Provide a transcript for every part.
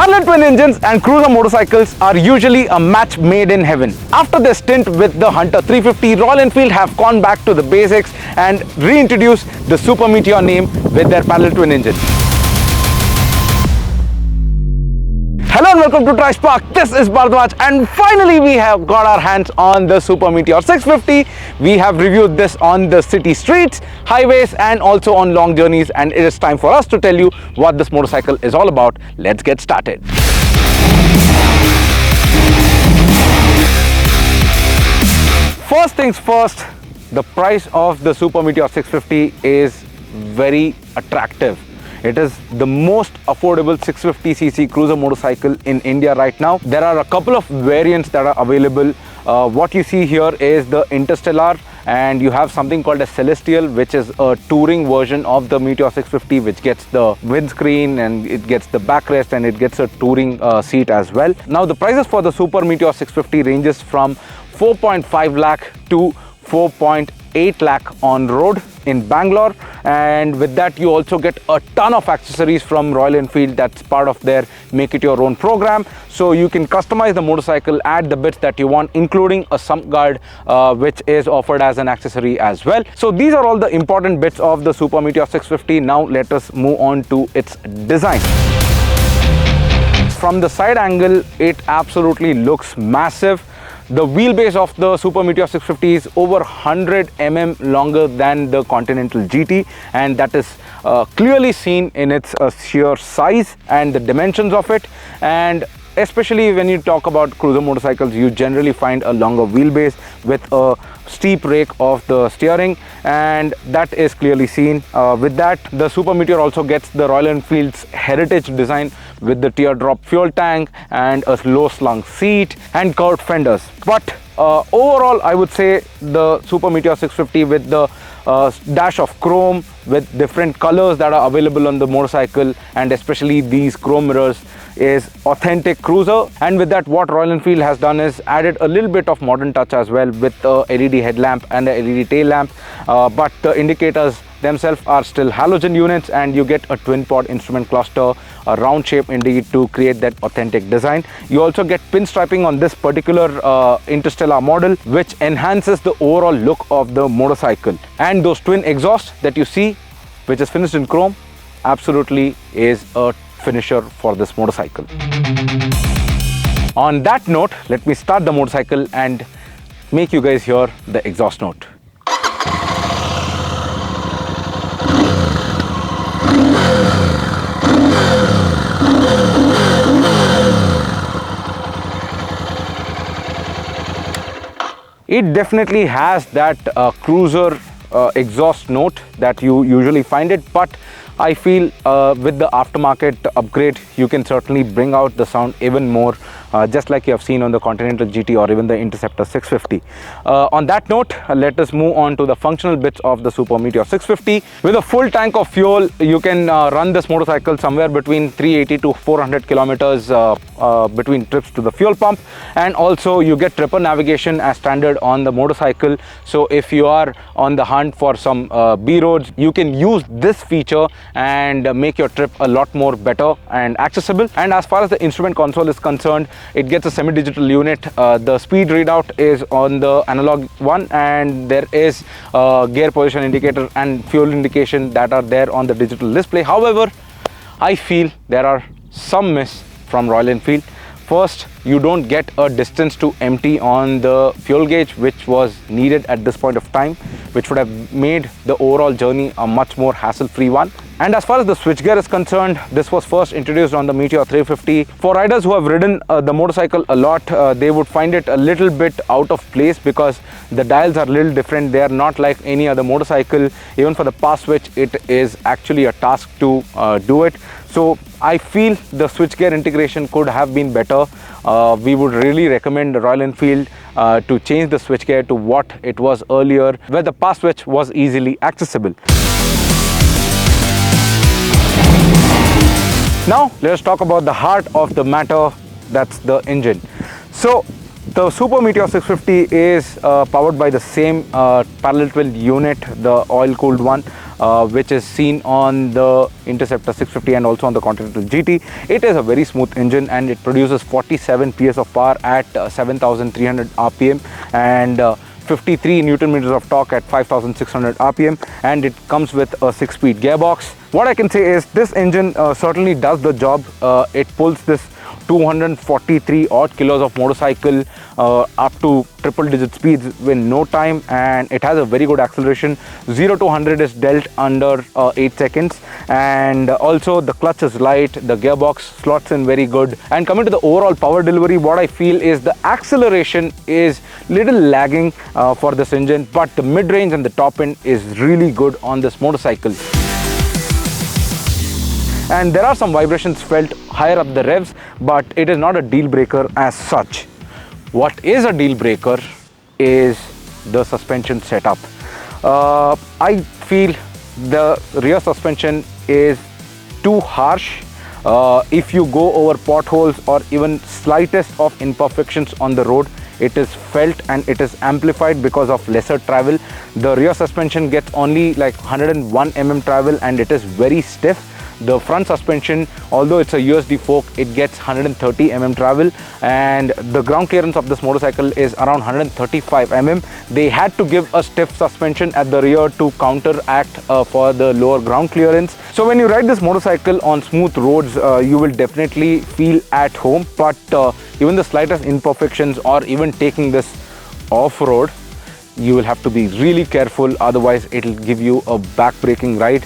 Parallel twin engines and cruiser motorcycles are usually a match made in heaven. After their stint with the Hunter 350, Royal Enfield have gone back to the basics and reintroduced the Super Meteor name with their parallel twin engine. Hello and welcome to Trice Park. This is Bharadwaj and finally we have got our hands on the Super Meteor 650. We have reviewed this on the city streets, highways and also on long journeys, and it is time for us to tell you what this motorcycle is all about. Let's get started. First things first, the price of the Super Meteor 650 is very attractive. It is the most affordable 650cc cruiser motorcycle in India right now. There are a couple of variants that are available. What you see here is the Interstellar, and you have something called a Celestial, which is a touring version of the Meteor 650, which gets the windscreen and it gets the backrest and it gets a touring seat as well. Now the prices for the Super Meteor 650 ranges from 4.5 lakh to 4.8 lakh on road in Bangalore, and with that you also get a ton of accessories from Royal Enfield. That's part of their make it your own program, so you can customize the motorcycle, add the bits that you want, including a sump guard which is offered as an accessory as well. So these are all the important bits of the Super Meteor 650. Now let us move on to its design. From the side angle, it absolutely looks massive. The wheelbase of the Super Meteor 650 is over 100 mm longer than the Continental GT, and that is clearly seen in its sheer size and the dimensions of it. And especially when you talk about cruiser motorcycles, you generally find a longer wheelbase with a steep rake of the steering, and that is clearly seen. With that, the Super Meteor also gets the Royal Enfield's heritage design with the teardrop fuel tank and a low-slung seat and curved fenders. But overall, I would say the Super Meteor 650 with the dash of chrome with different colors that are available on the motorcycle, and especially these chrome mirrors, is authentic cruiser. And with that, what Royal Enfield has done is added a little bit of modern touch as well with the LED headlamp and the LED tail lamp, but the indicators themselves are still halogen units, and you get a twin pod instrument cluster, a round shape indeed, to create that authentic design. You also get pinstriping on this particular Interstellar model, which enhances the overall look of the motorcycle. And those twin exhausts that you see, which is finished in chrome, absolutely is a finisher for this motorcycle. On that note, let me start the motorcycle and make you guys hear the exhaust note. It definitely has that cruiser exhaust note that you usually find it, but I feel with the aftermarket upgrade, you can certainly bring out the sound even more, just like you have seen on the Continental GT or even the Interceptor 650. On that note, let us move on to the functional bits of the Super Meteor 650. With a full tank of fuel, you can run this motorcycle somewhere between 380 to 400 kilometers between trips to the fuel pump, and also you get tripper navigation as standard on the motorcycle. So if you are on the hunt for some B roads, you can use this feature and make your trip a lot more better and accessible. And as far as the instrument console is concerned, it gets a semi-digital unit. The speed readout is on the analog one, and there is gear position indicator and fuel indication that are there on the digital display. However, I feel there are some miss from Royal Enfield. First, you don't get a distance to empty on the fuel gauge, which was needed at this point of time, which would have made the overall journey a much more hassle-free one. And as far as the switchgear is concerned, this was first introduced on the Meteor 350. For riders who have ridden the motorcycle a lot, they would find it a little bit out of place because the dials are a little different. They are not like any other motorcycle. Even for the pass switch, it is actually a task to do it. So I feel the switchgear integration could have been better. We would really recommend Royal Enfield to change the switchgear to what it was earlier, where the pass switch was easily accessible. Now let's talk about the heart of the matter, that's the engine. So the Super Meteor 650 is powered by the same parallel twin unit, the oil-cooled one. which is seen on the Interceptor 650 and also on the Continental GT. It is a very smooth engine and it produces 47 PS of power at 7,300 RPM and 53 Newton meters of torque at 5,600 RPM, and it comes with a 6-speed gearbox. What I can say is this engine certainly does the job. It pulls this 243 odd kilos of motorcycle up to triple digit speeds in no time, and it has a very good acceleration. 0 to 100 is dealt under 8 seconds, and also the clutch is light, the gearbox slots in very good. And coming to the overall power delivery, what I feel is the acceleration is little lagging for this engine, but the mid-range and the top end is really good on this motorcycle. And there are some vibrations felt higher up the revs, but it is not a deal breaker as such. What is a deal breaker is the suspension setup. I feel the rear suspension is too harsh. If you go over potholes or even slightest of imperfections on the road, it is felt and it is amplified because of lesser travel. The rear suspension gets only like 101 mm travel and it is very stiff. The front suspension, although it's a USD fork, it gets 130 mm travel, and the ground clearance of this motorcycle is around 135 mm. They had to give a stiff suspension at the rear to counteract for the lower ground clearance. So when you ride this motorcycle on smooth roads, you will definitely feel at home, but even the slightest imperfections or even taking this off-road, you will have to be really careful, otherwise it will give you a back-breaking ride.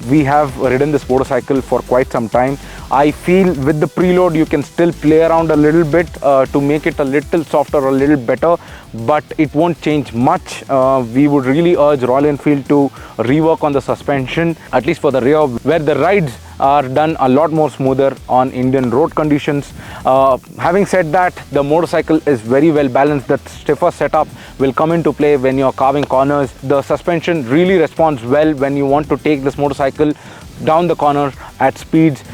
We have ridden this motorcycle for quite some time. I feel with the preload you can still play around a little bit to make it a little softer or a little better, but it won't change much. We would really urge Royal Enfield to rework on the suspension, at least for the rear, where the rides are done a lot more smoother on Indian road conditions. Having said that, the motorcycle is very well balanced. The stiffer setup will come into play when you're carving corners. The suspension really responds well when you want to take this motorcycle down the corner at speeds.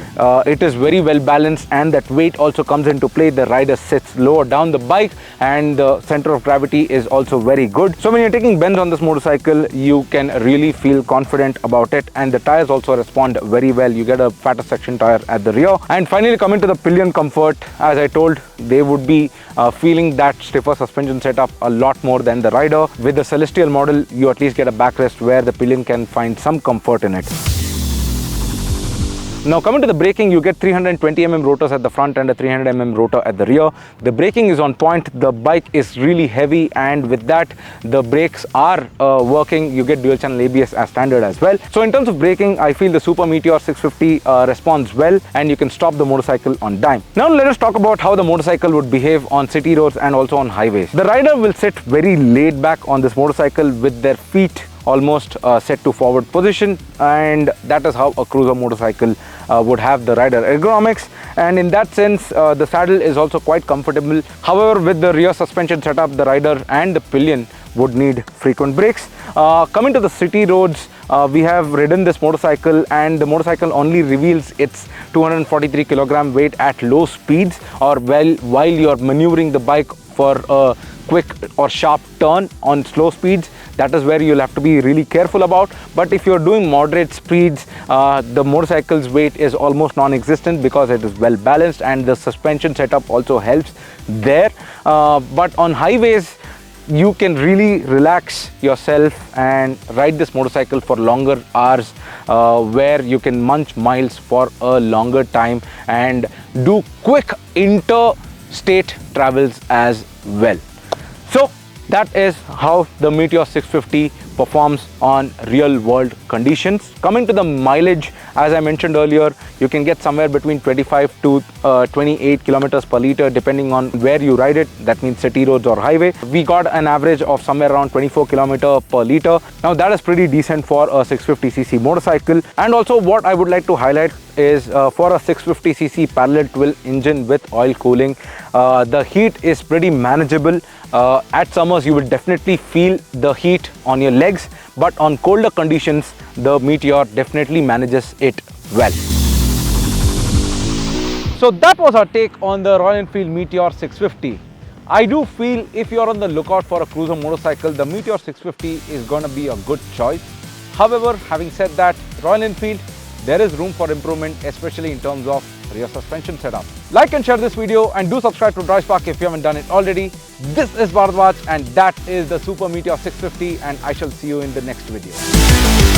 It is very well balanced, and that weight also comes into play. The rider sits lower down the bike and the center of gravity is also very good. So when you're taking bends on this motorcycle, you can really feel confident about it, and the tires also respond very well. You get a fatter section tire at the rear. And finally, coming to the pillion comfort, as I told, they would be feeling that stiffer suspension setup a lot more than the rider. With the Celestial model, you at least get a backrest where the pillion can find some comfort in it. Now coming to the braking, you get 320 mm rotors at the front and a 300 mm rotor at the rear. The braking is on point. The bike is really heavy, and with that the brakes are working. You get dual channel ABS as standard as well. So in terms of braking, I feel the Super Meteor 650 responds well, and you can stop the motorcycle on dime. Now let us talk about how the motorcycle would behave on city roads and also on highways. The rider will sit very laid back on this motorcycle with their feet almost set to forward position, and that is how a cruiser motorcycle would have the rider ergonomics, and in that sense the saddle is also quite comfortable. However, with the rear suspension setup, the rider and the pillion would need frequent brakes. Coming to the city roads, we have ridden this motorcycle, and the motorcycle only reveals its 243 kilogram weight at low speeds, or while you're maneuvering the bike for a quick or sharp turn on slow speeds. That is where you'll have to be really careful about. But if you're doing moderate speeds, the motorcycle's weight is almost non-existent because it is well balanced, and the suspension setup also helps there. But on highways, you can really relax yourself and ride this motorcycle for longer hours, where you can munch miles for a longer time and do quick interstate travels as well. So that is how the Meteor 650 performs on real world conditions. Coming to the mileage, as I mentioned earlier, you can get somewhere between 25 to 28 kilometers per liter depending on where you ride it. That means city roads or highway. We got an average of somewhere around 24 kilometers per liter. Now that is pretty decent for a 650cc motorcycle. And also what I would like to highlight is for a 650cc parallel twin engine with oil cooling, the heat is pretty manageable. At summers you will definitely feel the heat on your legs, but on colder conditions the Meteor definitely manages it well. So that was our take on the Royal Enfield Meteor 650. I do feel if you're on the lookout for a cruiser motorcycle, the Meteor 650 is going to be a good choice. However, having said that, Royal Enfield, there is room for improvement, especially in terms of rear suspension setup. Like and share this video and do subscribe to Drive Spark if you haven't done it already. This is Bharadwaj and that is the Super Meteor 650, and I shall see you in the next video.